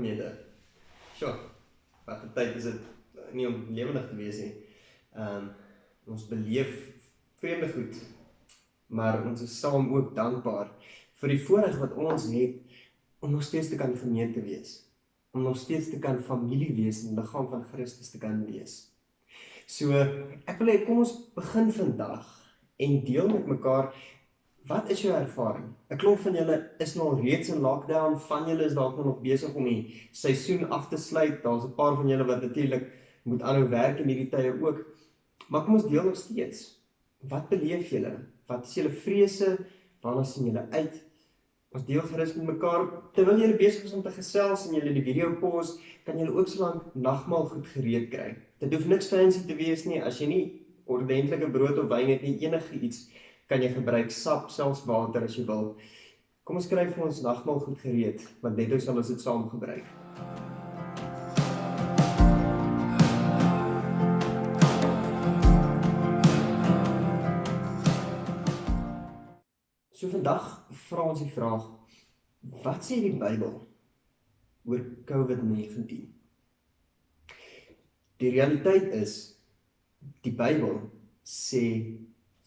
gemeente. Sjoe, wat 'n tyd is dit nie om lewendig te wees nie. Ons beleef vreemde goed, maar ons is saam ook dankbaar vir die voorreg wat ons het om nog steeds te kan gemeente wees, om nog steeds te kan familie wees en die liggaam van Christus te kan wees. So, ek wil hê, kom ons begin vandag en deel met mekaar, wat is jou ervaring? 'n Klomp van julle is nou al reeds in lockdown, van julle is dalk nog besig om die seisoen af te sluit, daar's 'n paar van julle wat natuurlik moet aanhou werk in hierdie tye ook, maar kom ons deel nog steeds. Wat beleef julle? Wat is julle vrese? Waarna sien julle uit? Ons deel gerus met mekaar, terwyl julle besig is om te gesels en julle die video pause, kan julle ook solank nagmaal goed gereed kry. Dit hoef niks fancy te wees nie, as jy nie ordentlike brood of wyn het nie, enige iets kan jy gebruik, sap, selfs water as jy wil. Kom ons kry vir ons nagmaal goed gereed, want net sal ons dit saam gebruik. So vandag vra ons die vraag, wat sê die Bybel oor COVID-19? Die realiteit is, die Bybel sê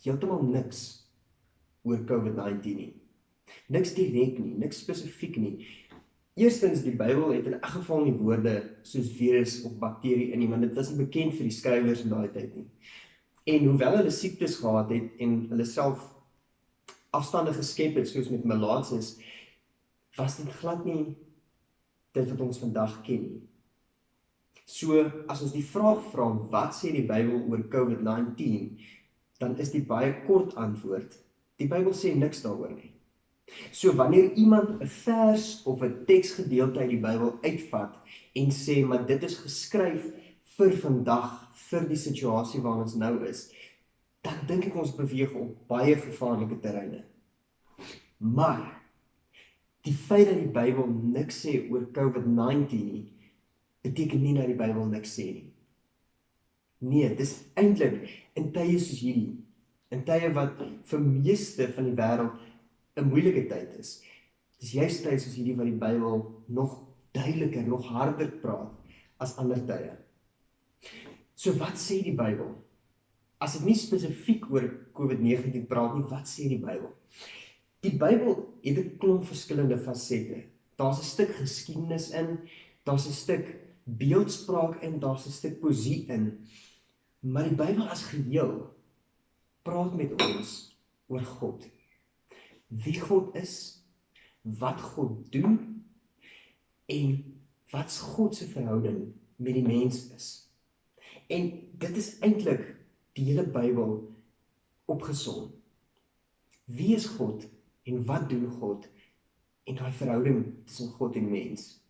heeltemal niks oor COVID-19 nie. Niks direk nie, niks spesifiek nie. Eerstens, die Bybel het in elk geval nie woorde soos virus of bakterie in nie, want dit was nie bekend vir die skrywers in daai tyd nie. En hoewel hulle siektes gehad het en hulle self afstande geskep het, soos met malaatses, was dit glad nie dit wat ons vandag ken nie. So, as ons die vraag vra, wat sê die Bybel oor COVID-19, dan is die baie kort antwoord, die Bybel sê niks daaroor nie. So, wanneer iemand 'n vers of 'n teksgedeelte uit die Bybel uitvat en sê, maar dit is geskryf vir vandag, vir die situasie waarin ons nou is, dan dink ek ons beweeg op baie gevaarlike terreine. Maar, die feit dat die Bybel niks sê oor COVID-19 nie, beteken nie dat die Bybel niks sê nie. Nee, dit is eintlik in tye soos hierdie, in tye wat vir meeste van die wêreld 'n moeilike tyd is. Dis juist tye soos hierdie wat die Bybel nog duideliker, nog harder praat as ander tye. So wat sê die Bybel? As dit nie spesifiek oor COVID-19 praat nie, wat sê die Bybel? Die Bybel het 'n klomp verskillende fasette. Daar's 'n stuk geskiedenis in, daar's 'n stuk beeldspraak in, daar's 'n stuk poesie in. Maar die Bybel as geheel praat met ons oor God. Wie God is, wat God doen en wat God se verhouding met die mens is. En dit is eintlik die hele Bybel opgesom. Wie is God en wat doen God en daai verhouding tussen God en mens?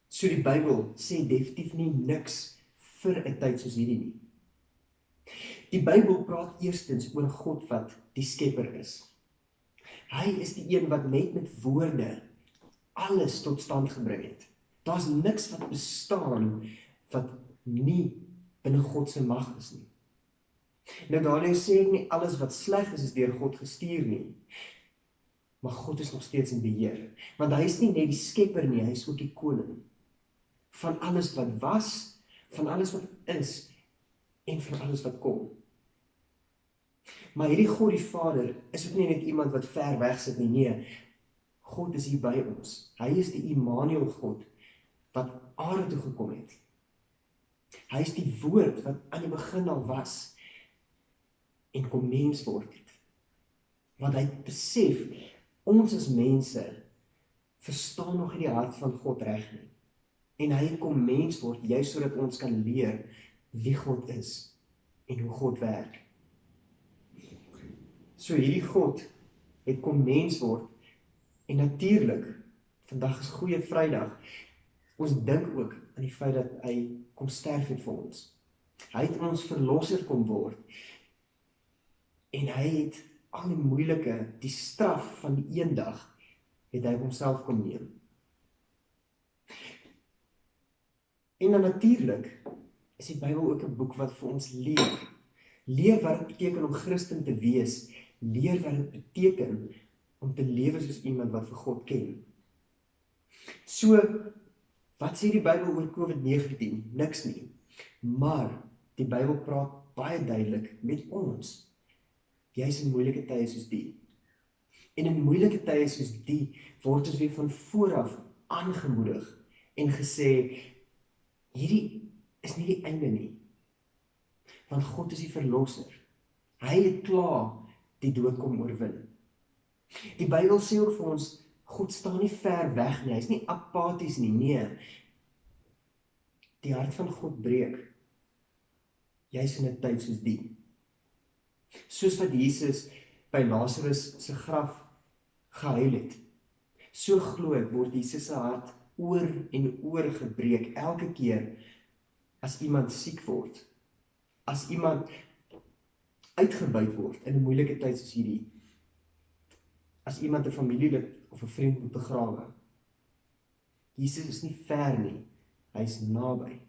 So die Bybel sê definitief nie niks vir 'n tyd soos hierdie nie. Die Bybel praat eerstens oor God wat die skepper is. Hy is die een wat net met woorde alles tot stand gebring het. Daar's niks wat bestaan wat nie binne God se mag is nie. Nou daarmee sê ek nie alles wat sleg is deur God gestuur nie. Maar God is nog steeds in beheer. Want hy is nie net die skepper nie, hy is ook die koning. Van alles wat was, van alles wat is, en van alles wat kom. Maar hierdie God die Vader is ook nie net iemand wat ver weg sit nie, nee. God is hier by ons. Hy is die Immanuel God, wat aarde toe gekom het. Hy is die woord wat aan die begin al was, en kom mens word het. Want hy besef, ons as mense, verstaan nog nie die hart van God reg nie. En hy kom mens word, juist sodat ons kan leer wie God is en hoe God werk. So hierdie God het kom mens word en natuurlik, vandag is Goeie Vrydag, ons dink ook aan die feit dat hy kom sterf het vir ons. Hy het ons verlosser kom word en hy het al die moeilike, die straf van die eendag, het hy op homself kom neem. En dan natuurlik is die Bybel ook 'n boek wat vir ons leer. Leer wat dit beteken om Christen te wees. Leer wat dit beteken om te lewe soos iemand wat vir God ken. So, wat sê die Bybel oor COVID-19? Niks nie. Maar die Bybel praat baie duidelik met ons, juis in moeilike tye soos die. En in moeilike tye soos die, word ons weer van vooraf aangemoedig en gesê, hierdie is nie die einde nie, want God is die verlosser. Hy het klaar die dood kom oorwin. Die Bybel sê ook vir ons, God staan nie ver weg nie, hy is nie apaties nie, nee. Die hart van God breek, juis in 'n tyd soos die. Soos wat Jesus by Lazarus se graf gehuil het, so glo ek word Jesus se hart oor en oor gebreek, elke keer as iemand siek word, as iemand uitgebuit word in 'n moeilike tyd soos hierdie, as iemand 'n familielid of 'n vriend moet begrawe. Jesus is nie ver nie, hy is naby.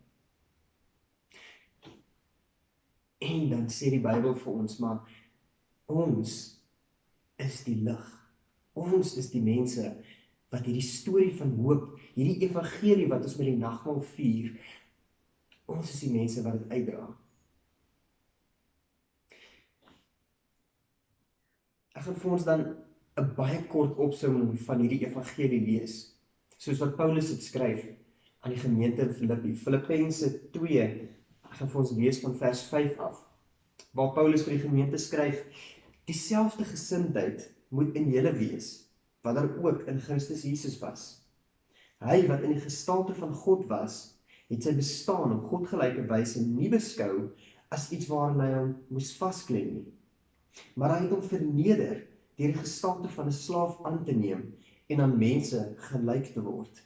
En dan sê die Bybel vir ons, maar ons is die lig. Ons is die mense wat hierdie storie van hoop, hierdie evangelie wat ons met die nagmaal vier, ons is die mense wat dit uitdra. Ek gaan vir ons dan 'n baie kort opsomming van hierdie evangelie lees, soos wat Paulus dit skryf aan die gemeente in Filippi. Filippense 2, ek gaan vir ons lees van vers 5 af, waar Paulus vir die gemeente skryf, dieselfde gesindheid moet in julle wees, wat daar ook in Christus Jesus was. Hy wat in die gestalte van God was, het sy bestaan op godgelyke wyse nie beskou as iets waaraan hy hom moes vasklem nie. Maar hy het hom verneder deur die gestalte van 'n slaaf aan te neem en aan mense gelyk te word.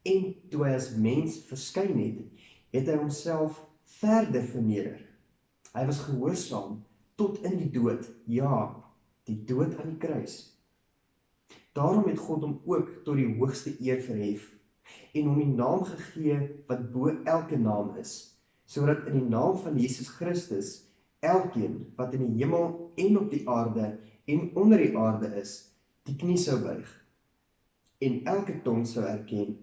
En toe hy as mens verskyn het, het hy homself verder verneder. Hy was gehoorsaam tot in die dood, ja, die dood aan die kruis. Daarom het God hom ook tot die hoogste eer verhef en hom die naam gegee wat bo elke naam is, sodat in die naam van Jesus Christus elkeen wat in die hemel en op die aarde en onder die aarde is, die knie sou buig en elke tong sou erken,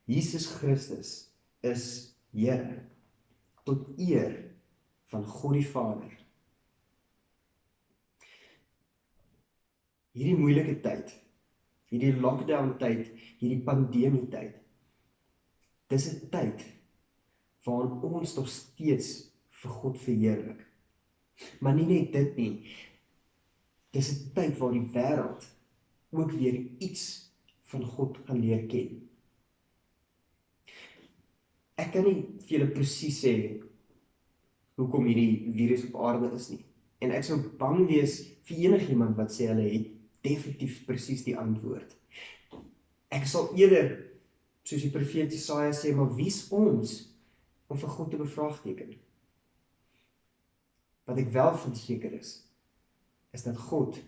Jesus Christus is Here, tot eer van God die Vader. Hierdie moeilike tyd, hierdie lockdown tyd, hierdie pandemie tyd, dis 'n tyd waarin ons nog steeds vir God verheerlik. Maar nie net dit nie, dis 'n tyd waar die wêreld ook weer iets van God gaan leer ken. Ek kan nie vir julle presies sê hoekom hierdie virus op aarde is nie. En ek sou bang wees vir enigiemand wat sê hulle het definitief presies die antwoord. Ek sal eerder, soos die profeet Jesaja sê, maar wie's ons om vir God te bevraagteken? Wat ek wel van seker is dat God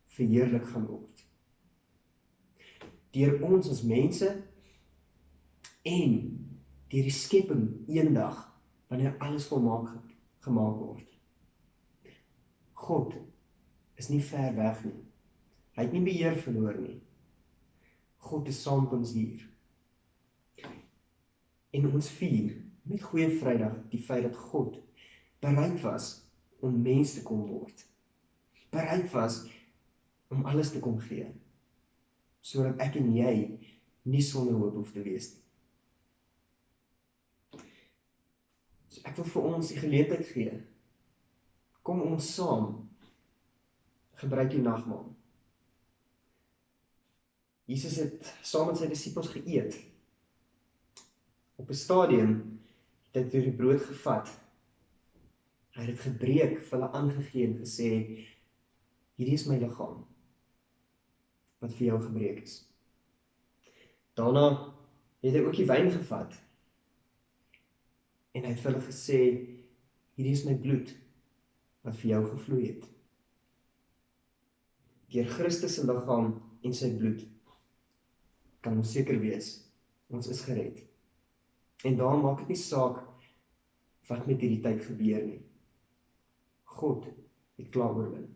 verheerlik gaan word. Deur ons as mense en deur die skepping eendag, wanneer alles volmaak gemaak word. God is nie ver weg nie. Hy het nie beheer verloor nie. God is saam met ons hier. En ons vier met Goeie Vrydag die feit dat God bereid was om mens te kom word. Bereid was om alles te kom gee, sodat ek en jy nie sonder hoop hoef te wees nie. So ek wil vir ons die geleentheid gee, kom ons saam, gebruik die nagmaal. Jesus het saam met sy disippels geëet. Op 'n stadium het hy die brood gevat. Hy het dit gebreek, vir hulle aangegee en gesê, hierdie is my liggaam, wat vir jou gebreek is. Daarna het hy ook die wyn gevat, en hy het vir hulle gesê, hierdie is my bloed, wat vir jou gevloei het. Deur Christus se liggaam en sy bloed, kan ons seker wees, ons is gered. En daarom maak dit nie saak, wat met hierdie tyd gebeur nie. God het klaar oorwin.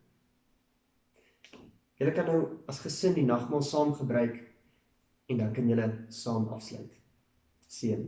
Julle kan nou as gesin die nagmaal saam gebruik, en dan kan julle saam afsluit. Seën.